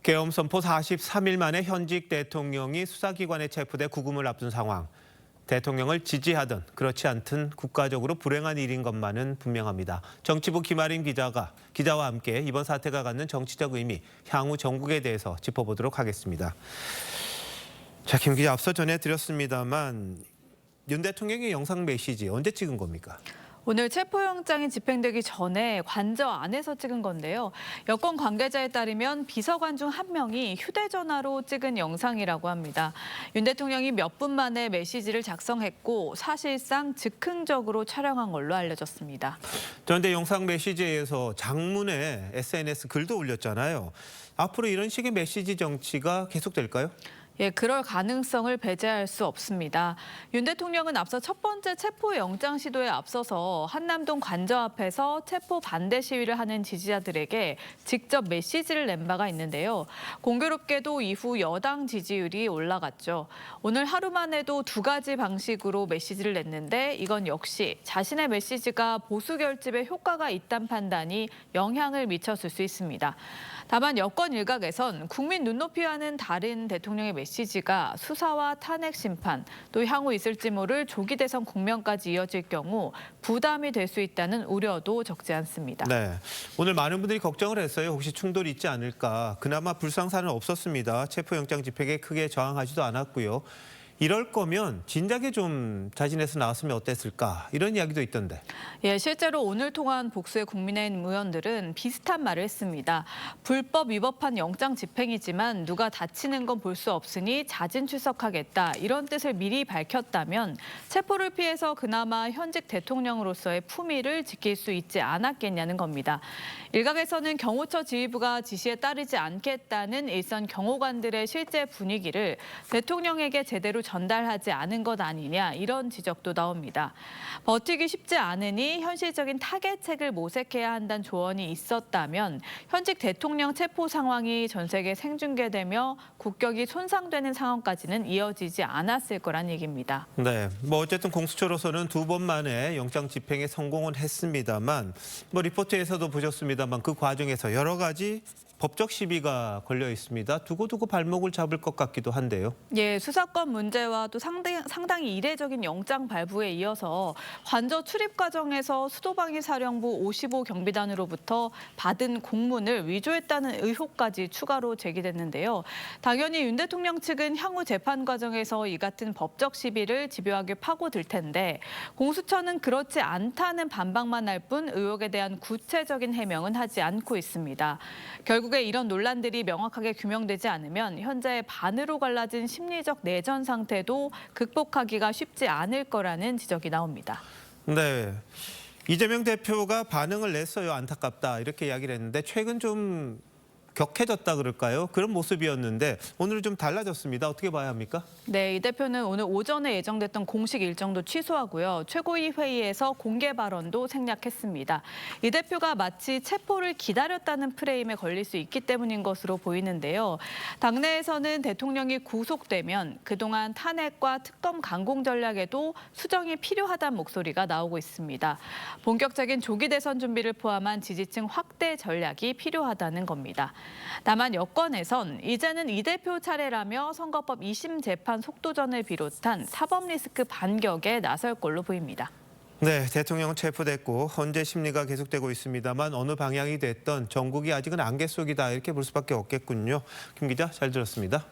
계엄 선포 43일 만에 현직 대통령이 수사기관에 체포돼 구금을 앞둔 상황. 대통령을 지지하든 그렇지 않든 국가적으로 불행한 일인 것만은 분명합니다. 정치부 김아림 기자와 함께 이번 사태가 갖는 정치적 의미, 향후 정국에 대해서 짚어보도록 하겠습니다. 자, 김 기자, 앞서 전해드렸습니다만 윤 대통령의 영상 메시지 언제 찍은 겁니까? 오늘 체포영장이 집행되기 전에 관저 안에서 찍은 건데요. 여권 관계자에 따르면 비서관 중 한 명이 휴대전화로 찍은 영상이라고 합니다. 윤 대통령이 몇 분 만에 메시지를 작성했고 사실상 즉흥적으로 촬영한 걸로 알려졌습니다. 그런데 영상 메시지에서 장문에 SNS 글도 올렸잖아요. 앞으로 이런 식의 메시지 정치가 계속될까요? 그럴 가능성을 배제할 수 없습니다. 윤 대통령은 앞서 첫 번째 체포영장 시도에 앞서서 한남동 관저 앞에서 체포 반대 시위를 하는 지지자들에게 직접 메시지를 낸 바가 있는데요. 공교롭게도 이후 여당 지지율이 올라갔죠. 오늘 하루만 해도 두 가지 방식으로 메시지를 냈는데 이건 역시 자신의 메시지가 보수 결집에 효과가 있다는 판단이 영향을 미쳤을 수 있습니다. 다만 여권 일각에선 국민 눈높이와는 다른 대통령의 메시지가 수사와 탄핵 심판, 또 향후 있을지 모를 조기 대선 국면까지 이어질 경우 부담이 될 수 있다는 우려도 적지 않습니다. 네, 오늘 많은 분들이 걱정을 했어요. 혹시 충돌이 있지 않을까. 그나마 불상사는 없었습니다. 체포영장 집행에 크게 저항하지도 않았고요. 이럴 거면 진작에 좀 자진해서 나왔으면 어땠을까 이런 이야기도 있던데. 실제로 오늘 통한 복수의 국민의힘 의원들은 비슷한 말을 했습니다. 불법 위법한 영장 집행이지만 누가 다치는 건 볼 수 없으니 자진 출석하겠다 이런 뜻을 미리 밝혔다면 체포를 피해서 그나마 현직 대통령으로서의 품위를 지킬 수 있지 않았겠냐는 겁니다. 일각에서는 경호처 지휘부가 지시에 따르지 않겠다는 일선 경호관들의 실제 분위기를 대통령에게 제대로 전달하지 않은 것 아니냐 이런 지적도 나옵니다. 버티기 쉽지 않으니 현실적인 타개책을 모색해야 한다는 조언이 있었다면 현직 대통령 체포 상황이 전 세계 생중계되며 국격이 손상되는 상황까지는 이어지지 않았을 거란 얘기입니다. 네, 어쨌든 공수처로서는 두 번 만에 영장 집행에 성공은 했습니다만 리포트에서도 보셨습니다만 그 과정에서 여러 가지 법적 시비가 걸려 있습니다. 두고두고 발목을 잡을 것 같기도 한데요. 수사권 문제와 또 상당히 이례적인 영장 발부에 이어서 관저 출입 과정에서 수도방위 사령부 55 경비단으로부터 받은 공문을 위조했다는 의혹까지 추가로 제기됐는데요. 당연히 윤 대통령 측은 향후 재판 과정에서 이 같은 법적 시비를 집요하게 파고들 텐데 공수처는 그렇지 않다는 반박만 할 뿐 의혹에 대한 구체적인 해명은 하지 않고 있습니다. 결국에 이런 논란들이 명확하게 규명되지 않으면 현재 반으로 갈라진 심리적 내전 상태도 극복하기가 쉽지 않을 거라는 지적이 나옵니다. 네, 이재명 대표가 반응을 냈어요. 안타깝다 이렇게 이야기를 했는데 최근 좀 격해졌다 그럴까요? 그런 모습이었는데 오늘은 좀 달라졌습니다. 어떻게 봐야 합니까? 네, 이 대표는 오늘 오전에 예정됐던 공식 일정도 취소하고요. 최고위 회의에서 공개 발언도 생략했습니다. 이 대표가 마치 체포를 기다렸다는 프레임에 걸릴 수 있기 때문인 것으로 보이는데요. 당내에서는 대통령이 구속되면 그동안 탄핵과 특검 강공 전략에도 수정이 필요하다는 목소리가 나오고 있습니다. 본격적인 조기 대선 준비를 포함한 지지층 확대 전략이 필요하다는 겁니다. 다만 여권에선 이제는 이 대표 차례라며 선거법 2심 재판 속도전을 비롯한 사법 리스크 반격에 나설 걸로 보입니다. 네, 대통령은 체포됐고 헌재 심리가 계속되고 있습니다만 어느 방향이 됐던 전국이 아직은 안개 속이다 이렇게 볼 수밖에 없겠군요. 김 기자, 잘 들었습니다.